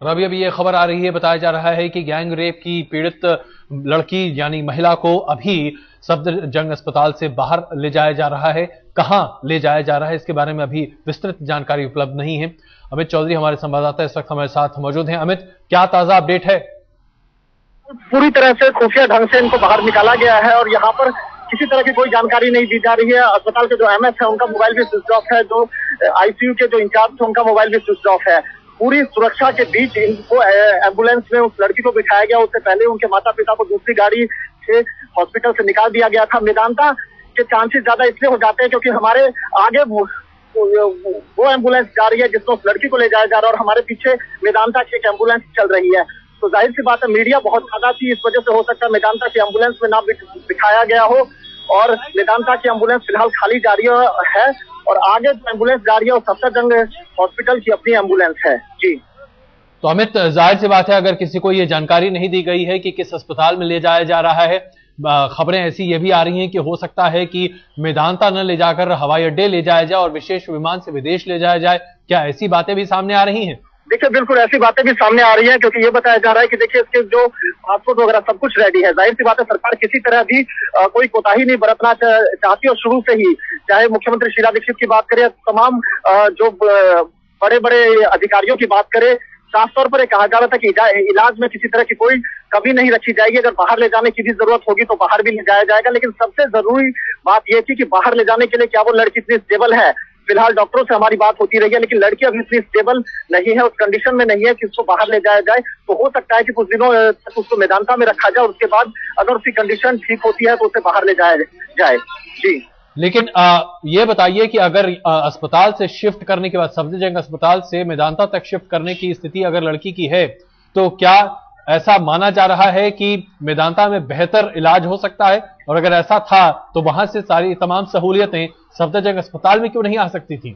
और अभी ये खबर आ रही है, बताया जा रहा है कि गैंग रेप की पीड़ित लड़की यानी महिला को अभी सफदरजंग अस्पताल से बाहर ले जाया जा रहा है। कहां ले जाया जा रहा है इसके बारे में अभी विस्तृत जानकारी उपलब्ध नहीं है। अमित चौधरी हमारे संवाददाता इस वक्त हमारे साथ मौजूद हैं। अमित, क्या ताजा अपडेट है? पूरी तरह से खुफिया ढंग से इनको बाहर निकाला गया है और यहाँ पर किसी तरह की कोई जानकारी नहीं दी जा रही है। अस्पताल के जो एमएस है उनका मोबाइल भी स्विच ऑफ है, जो आईसीयू के जो इंचार्ज थे उनका मोबाइल भी स्विच ऑफ है। पूरी सुरक्षा के बीच इनको एम्बुलेंस में उस लड़की को बिठाया गया। उससे पहले उनके माता पिता को दूसरी गाड़ी से हॉस्पिटल से निकाल दिया गया था। मेदांता के चांसेस ज्यादा इसलिए हो जाते हैं क्योंकि हमारे आगे वो एम्बुलेंस जा रही है जिसमें उस लड़की को ले जाया जा रहा है और हमारे पीछे मेदांता की एक एम्बुलेंस चल रही है। तो जाहिर सी बात है, मीडिया बहुत ज्यादा थी, इस वजह से हो सकता है मेदांता की एम्बुलेंस में ना दिखाया गया हो और मेदांता की एम्बुलेंस फिलहाल खाली जा रही है और आगे जो एम्बुलेंस जा रही है वो सफदरजंग हॉस्पिटल की अपनी एम्बुलेंस है। जी तो अमित, जाहिर सी बात है अगर किसी को ये जानकारी नहीं दी गई है कि किस अस्पताल में ले जाया जा रहा है, खबरें ऐसी ये भी आ रही हैं कि हो सकता है कि मेदांता न ले जाकर हवाई अड्डे ले जाया जाए और विशेष विमान से विदेश ले जाया जाए। क्या ऐसी बातें भी सामने आ रही हैं? देखिए, बिल्कुल ऐसी बातें भी सामने आ रही हैं क्योंकि ये बताया जा रहा है कि देखिए इसके जो पासपोर्ट वगैरह सब कुछ रेडी है। जाहिर सी बात है, सरकार किसी तरह भी कोई कोताही नहीं बरतना चाहती और शुरू से ही, चाहे मुख्यमंत्री शीला दीक्षित की बात करें, तमाम जो बड़े बड़े अधिकारियों की बात करें, साफ तौर पर कहा जा रहा था कि इलाज में किसी तरह की कोई कमी नहीं रखी जाएगी। अगर बाहर ले जाने की भी जरूरत होगी तो बाहर भी ले जाया जाएगा। लेकिन सबसे जरूरी बात यह थी कि बाहर ले जाने के लिए क्या वो लड़की इतनी स्टेबल है। फिलहाल डॉक्टरों से हमारी बात होती रही है लेकिन लड़की अभी इतनी स्टेबल नहीं है, उस कंडीशन में नहीं है कि उसको बाहर ले जाया जाए। तो हो सकता है कि कुछ दिनों तक उसको मेदांता में रखा जाए और उसके बाद अगर उसकी कंडीशन ठीक होती है तो उसे बाहर ले जाया जाए। जी, लेकिन ये बताइए कि अगर अस्पताल से शिफ्ट करने के बाद, सफदरजंग अस्पताल से मेदांता तक शिफ्ट करने की स्थिति अगर लड़की की है तो क्या ऐसा माना जा रहा है कि मेदांता में बेहतर इलाज हो सकता है? और अगर ऐसा था तो वहां से सारी तमाम सहूलियतें सफदरजंग अस्पताल में क्यों नहीं आ सकती थी?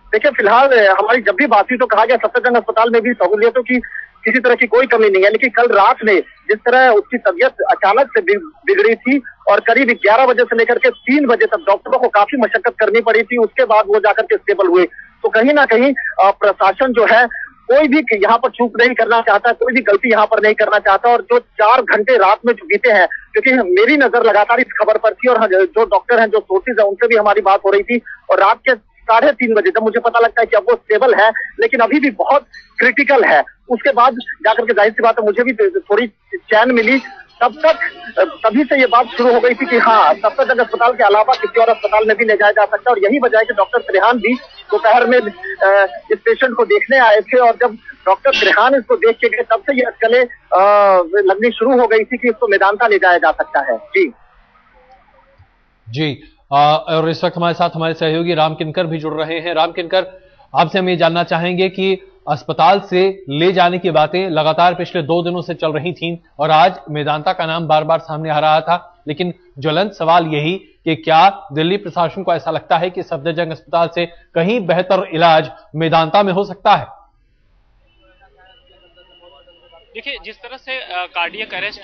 देखिए, फिलहाल हमारी जब भी बात हुई तो कहा गया सफदरजंग अस्पताल में भी सहूलियतों की किसी तरह की कोई कमी नहीं है। लेकिन कल रात में जिस तरह उसकी तबीयत अचानक से बिगड़ी थी और करीब 11 बजे से लेकर के 3 बजे तक डॉक्टरों को काफी मशक्कत करनी पड़ी थी, उसके बाद वो जाकर के स्टेबल हुए। तो कहीं ना कहीं प्रशासन जो है कोई भी यहाँ पर चूक नहीं करना चाहता, कोई भी गलती यहाँ पर नहीं करना चाहता। और जो 4 घंटे रात में जो बीते हैं, क्योंकि मेरी नजर लगातार इस खबर पर थी और जो डॉक्टर हैं, जो सोर्सेज है, उनसे भी हमारी बात हो रही थी और रात के 3:30 बजे जब मुझे पता लगता है कि अब वो स्टेबल है लेकिन अभी भी बहुत क्रिटिकल है, उसके बाद जाकर के जाहिर सी बात है मुझे भी थोड़ी चैन मिली। तभी से ये बात शुरू हो गई थी कि हाँ, सफदरजंग अस्पताल के अलावा किसी और अस्पताल में भी ले जाया जा सकता है। और यही वजह है कि डॉक्टर त्रेहान भी दोपहर में इस पेशेंट को देखने आए थे और जब डॉक्टर त्रेहान इसको देख के गए तब से ये अटकलें लगनी शुरू हो गई थी कि इसको मेदांता ले जाया जा सकता है। जी, और इस वक्त हमारे साथ हमारे सहयोगी राम किनकर भी जुड़ रहे हैं। राम किनकर, आपसे हम ये जानना चाहेंगे कि अस्पताल से ले जाने की बातें लगातार पिछले 2 दिनों से चल रही थीं और आज मेदांता का नाम बार बार सामने आ रहा था, लेकिन ज्वलंत सवाल यही कि क्या दिल्ली प्रशासन को ऐसा लगता है कि सफदरजंग अस्पताल से कहीं बेहतर इलाज मेदांता में हो सकता है? देखिए, जिस तरह से कार्डियक अरेस्ट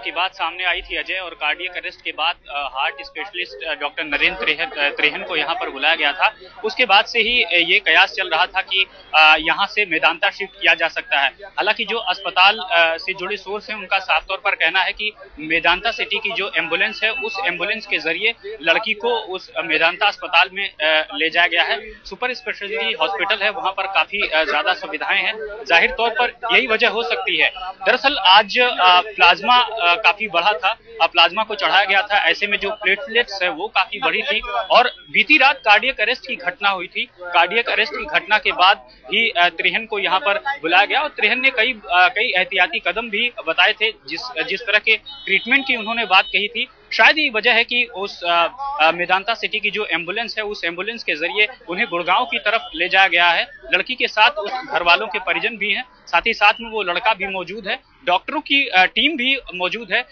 की बात सामने आई थी अजय, और कार्डियक अरेस्ट के बाद heart specialist doctor Narendra Trehan को यहां पर बुलाया गया था, उसके बाद से ही ये कयास चल रहा था कि यहां से मेदांता शिफ्ट किया जा सकता है। हालांकि जो अस्पताल से जुड़े सोर्स हैं उनका साफ तौर पर कहना है कि मेदांता सिटी की जो एम्बुलेंस है उस एम्बुलेंस के जरिए लड़की को उस मेदांता अस्पताल में ले जाया गया है। सुपर स्पेशलिटी हॉस्पिटल है, वहां पर काफी ज्यादा सुविधाएं हैं। जाहिर तौर पर यही वजह हो सकती है। दरअसल आज प्लाज्मा काफी बढ़ा था, प्लाज्मा को चढ़ाया गया था, ऐसे में जो प्लेटलेट्स है वो काफी बढ़ी थी और बीती रात कार्डियक अरेस्ट की घटना हुई थी। कार्डियक अरेस्ट की घटना के बाद ही त्रेहन को यहाँ पर बुलाया गया और त्रेहन ने कई एहतियाती कदम भी बताए थे। जिस तरह के ट्रीटमेंट की उन्होंने बात कही थी, शायद यही वजह है कि उस मेदांता सिटी की जो एम्बुलेंस है उस एम्बुलेंस के जरिए उन्हें गुड़गांव की तरफ ले जाया गया है। लड़की के साथ उस घर वालों के परिजन भी हैं, साथ ही साथ में वो लड़का भी मौजूद है, डॉक्टरों की टीम भी मौजूद है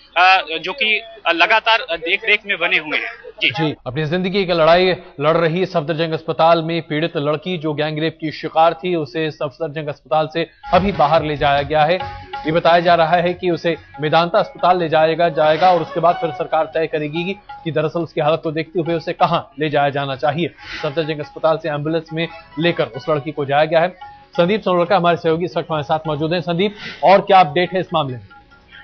जो कि लगातार देख रेख में बने हुए हैं। जी, अपनी जिंदगी की लड़ाई लड़ रही सफदरजंग अस्पताल में पीड़ित लड़की जो गैंगरेप की शिकार थी, उसे सफदरजंग अस्पताल से अभी बाहर ले जाया गया है। ये बताया जा रहा है कि उसे मेदांता अस्पताल ले जाएगा और उसके बाद फिर सरकार तय करेगी कि दरअसल उसकी हालत को देखते हुए उसे कहां ले जाया जाना चाहिए। सफदरजंग अस्पताल से एम्बुलेंस में लेकर उस लड़की को जाया गया है। संदीप सोनवलकर हमारे सहयोगी इस वक्त हमारे साथ मौजूद हैं। संदीप, और क्या अपडेट है इस मामले में?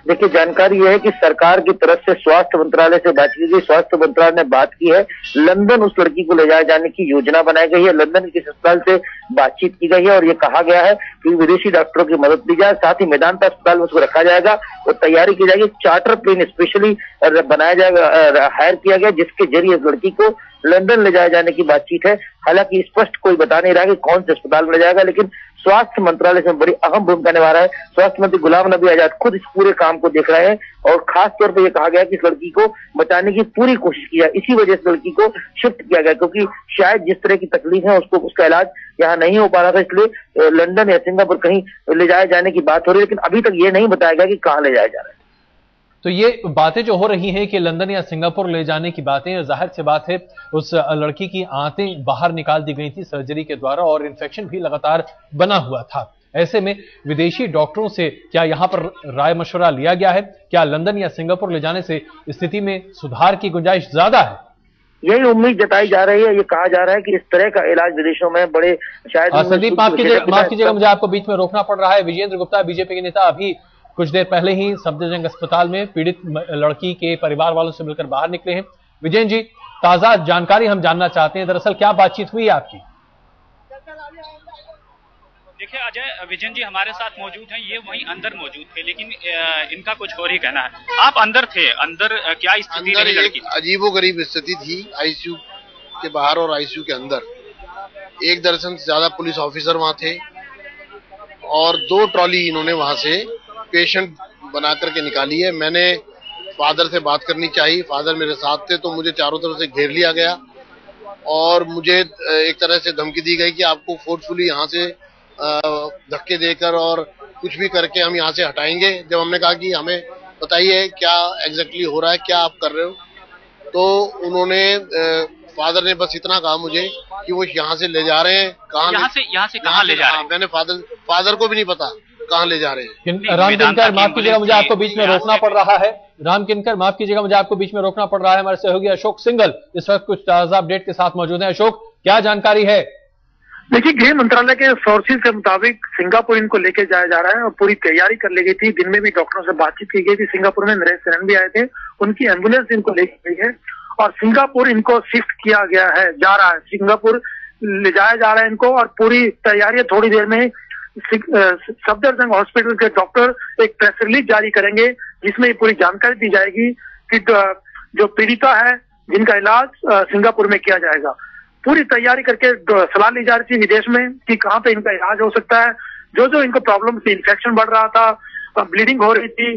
देखिए, जानकारी यह है कि सरकार की तरफ से स्वास्थ्य मंत्रालय से बात की गई। स्वास्थ्य मंत्रालय ने बात की है, लंदन उस लड़की को ले जाए जाने की योजना बनाई गई है। लंदन के अस्पताल से बातचीत की गई है और ये कहा गया है कि विदेशी डॉक्टरों की मदद ली जाए, साथ ही मेदांता अस्पताल में उसको रखा जाएगा और तैयारी की जाएगी। चार्टर प्लेन स्पेशली बनाया जाएगा, हायर किया गया, जिसके जरिए इस लड़की को लंदन ले जाए जाने की बातचीत है। हालांकि स्पष्ट कोई बता नहीं रहा कि कौन से अस्पताल में ले जाएगा, लेकिन स्वास्थ्य मंत्रालय से बड़ी अहम भूमिका निभा रहा है। स्वास्थ्य मंत्री गुलाम नबी आजाद खुद इस पूरे काम को देख रहे हैं और खास तौर पर यह कहा गया कि इस लड़की को बचाने की पूरी कोशिश की जाए। इसी वजह से लड़की को शिफ्ट किया गया, क्योंकि शायद जिस तरह की तकलीफ है उसको उसका इलाज यहाँ नहीं हो पा रहा था, इसलिए लंदन या सिंगापुर कहीं ले जाए जाने की बात हो रही है, लेकिन अभी तक ये नहीं बताया गया कि कहाँ ले जाया जा रहा है। तो ये बातें जो हो रही हैं कि लंदन या सिंगापुर ले जाने की बातें, जाहिर सी बात है उस लड़की की आंतें बाहर निकाल दी गई थी सर्जरी के द्वारा और इन्फेक्शन भी लगातार बना हुआ था। ऐसे में विदेशी डॉक्टरों से क्या यहां पर राय मशवरा लिया गया है? क्या लंदन या सिंगापुर ले जाने से स्थिति में सुधार की गुंजाइश ज्यादा है? यही उम्मीद जताई जा रही है। ये कहा जा रहा है कि इस तरह का इलाज विदेशों में बड़े शायद। संदीप, माफ कीजिएगा, मुझे आपको बीच में रोकना पड़ रहा है। विजेंद्र गुप्ता, बीजेपी के नेता, अभी कुछ देर पहले ही सफदरजंग अस्पताल में पीड़ित लड़की के परिवार वालों से मिलकर बाहर निकले हैं। विजयन जी, ताजा जानकारी हम जानना चाहते हैं, दरअसल क्या बातचीत हुई आपकी? देखिए अजय, विजयन जी हमारे साथ मौजूद हैं, ये वहीं अंदर मौजूद थे, लेकिन इनका कुछ और ही कहना है। आप अंदर थे, अंदर क्या स्थिति रही लड़की? अजीबोगरीब स्थिति थी आईसीयू के बाहर और आईसीयू के अंदर। एक दर्जन से ज्यादा पुलिस ऑफिसर वहां थे और 2 ट्रॉली इन्होंने वहां से पेशेंट बना करके निकाली है। मैंने फादर से बात करनी चाहिए, फादर मेरे साथ थे, तो मुझे चारों तरफ से घेर लिया गया और मुझे एक तरह से धमकी दी गई कि आपको फोर्सफुली यहाँ से धक्के देकर और कुछ भी करके हम यहाँ से हटाएंगे। जब हमने कहा कि हमें बताइए क्या एग्जैक्टली हो रहा है, क्या आप कर रहे हो, तो उन्होंने फादर ने बस इतना कहा मुझे कि वो यहाँ से ले जा रहे हैं। यहाँ से कहाँ ले जा रहे हैं? मैंने फादर को भी नहीं पता कहाँ ले जा रहे हैं। राम किनकर, माफ कीजिएगा, मुझे आपको बीच में रोकना पड़ रहा है। राम किनकर, माफ कीजिएगा, मुझे आपको बीच में रोकना पड़ रहा है। हमारे सहयोगी अशोक सिंघल इस वक्त कुछ ताजा अपडेट के साथ मौजूद हैं। अशोक, क्या जानकारी है? देखिए, गृह मंत्रालय के सोर्सेज के मुताबिक सिंगापुर इनको लेके जाया जा रहा है और पूरी तैयारी कर ली गई थी। दिन में भी डॉक्टरों से बातचीत की गई थी। सिंगापुर में नरेश सेन भी आए थे, उनकी एम्बुलेंस इनको लेके गई है और सिंगापुर इनको शिफ्ट किया गया है, जा रहा है, सिंगापुर ले जाया जा रहा है इनको। और पूरी तैयारी थोड़ी देर में सफदरजंग हॉस्पिटल के डॉक्टर एक प्रेस रिलीज जारी करेंगे, जिसमें ये पूरी जानकारी दी जाएगी कि जो पीड़िता है जिनका इलाज सिंगापुर में किया जाएगा। पूरी तैयारी करके सलाह ली जा रही थी विदेश में कि कहाँ पे इनका इलाज हो सकता है। जो इनको प्रॉब्लम थी, इन्फेक्शन बढ़ रहा था, ब्लीडिंग हो रही थी,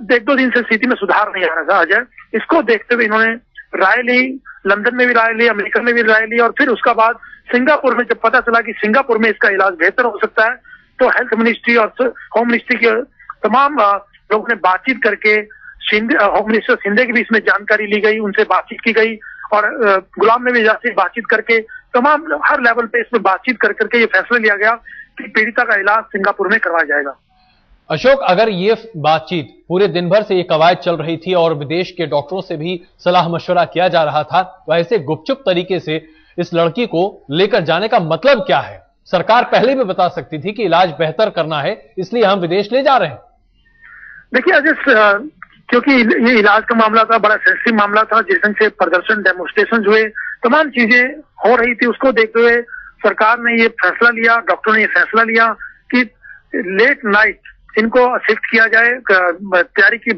1-2 दिन से स्थिति में सुधार नहीं आ रहा था अजय। इसको देखते हुए इन्होंने राय ली, लंदन में भी राय ली, अमेरिका में भी राय ली और फिर उसका बाद सिंगापुर में जब पता चला कि सिंगापुर में इसका इलाज बेहतर हो सकता है, तो हेल्थ मिनिस्ट्री और होम मिनिस्ट्री के तमाम लोगों ने बातचीत करके होम मिनिस्टर शिंदे की भी इसमें जानकारी ली गई, उनसे बातचीत की गई और गुलाम नबी आजाद से बातचीत करके तमाम हर लेवल पे इसमें बातचीत करके ये फैसला लिया गया कि पीड़िता का इलाज सिंगापुर में करवाया जाएगा। अशोक, अगर ये बातचीत पूरे दिन भर से ये कवायद चल रही थी और विदेश के डॉक्टरों से भी सलाह मशवरा किया जा रहा था, तो ऐसे गुपचुप तरीके से इस लड़की को लेकर जाने का मतलब क्या है? सरकार पहले भी बता सकती थी कि इलाज बेहतर करना है, इसलिए हम विदेश ले जा रहे हैं। देखिए अजय, क्योंकि ये इलाज का मामला था, बड़ा सेंसिटिव मामला था, जिस ढंग से प्रदर्शन, डेमोन्स्ट्रेशन हुए, तमाम चीजें हो रही थी, उसको देखते हुए सरकार ने ये फैसला लिया, डॉक्टरों ने ये फैसला लिया कि लेट नाइट इनको शिफ्ट किया जाए। तैयारी की,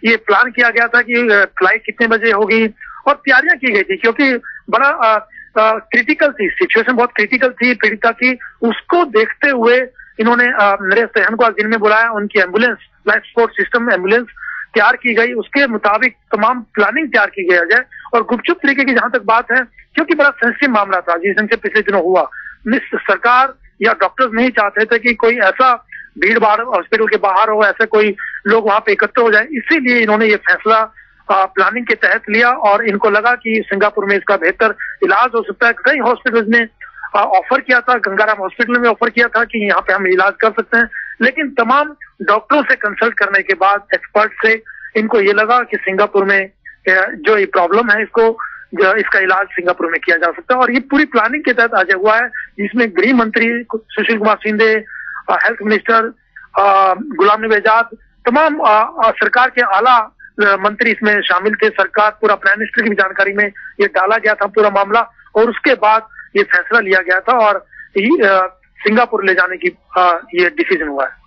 ये प्लान किया गया था कि फ्लाइट कितने बजे होगी और तैयारियां की गई थी, क्योंकि बड़ा क्रिटिकल थी, सिचुएशन बहुत क्रिटिकल थी पीड़िता की। उसको देखते हुए इन्होंने नरेश सेन को आज दिन में बुलाया, उनकी ambulance, life support system ambulance तैयार की गई, उसके मुताबिक तमाम प्लानिंग तैयार की गई जाए। और गुपचुप तरीके की जहां तक बात है, क्योंकि बड़ा सेंसिटिव मामला था जिस ढंग से पिछले दिनों हुआ, सरकार या डॉक्टर्स नहीं चाहते थे कि कोई ऐसा भीड़ भाड़ हॉस्पिटल के बाहर हो, ऐसे कोई लोग वहां पे एकत्र हो जाए, इसीलिए इन्होंने ये फैसला प्लानिंग के तहत लिया और इनको लगा कि सिंगापुर में इसका बेहतर इलाज हो सकता है। कई हॉस्पिटल्स ने ऑफर किया था, गंगाराम हॉस्पिटल में ऑफर किया था कि यहाँ पे हम इलाज कर सकते हैं, लेकिन तमाम डॉक्टरों से कंसल्ट करने के बाद, एक्सपर्ट से, इनको ये लगा कि सिंगापुर में जो ये प्रॉब्लम है इसको इसका इलाज सिंगापुर में किया जा सकता है। और ये पूरी प्लानिंग के तहत आज हुआ है, जिसमें गृह मंत्री सुशील कुमार शिंदे, हेल्थ मिनिस्टर गुलाम नबी आजाद, तमाम सरकार के आला मंत्री इसमें शामिल थे। सरकार पूरा प्राइम मिनिस्टर की भी जानकारी में ये डाला गया था पूरा मामला, और उसके बाद ये फैसला लिया गया था और सिंगापुर ले जाने की ये डिसीजन हुआ है।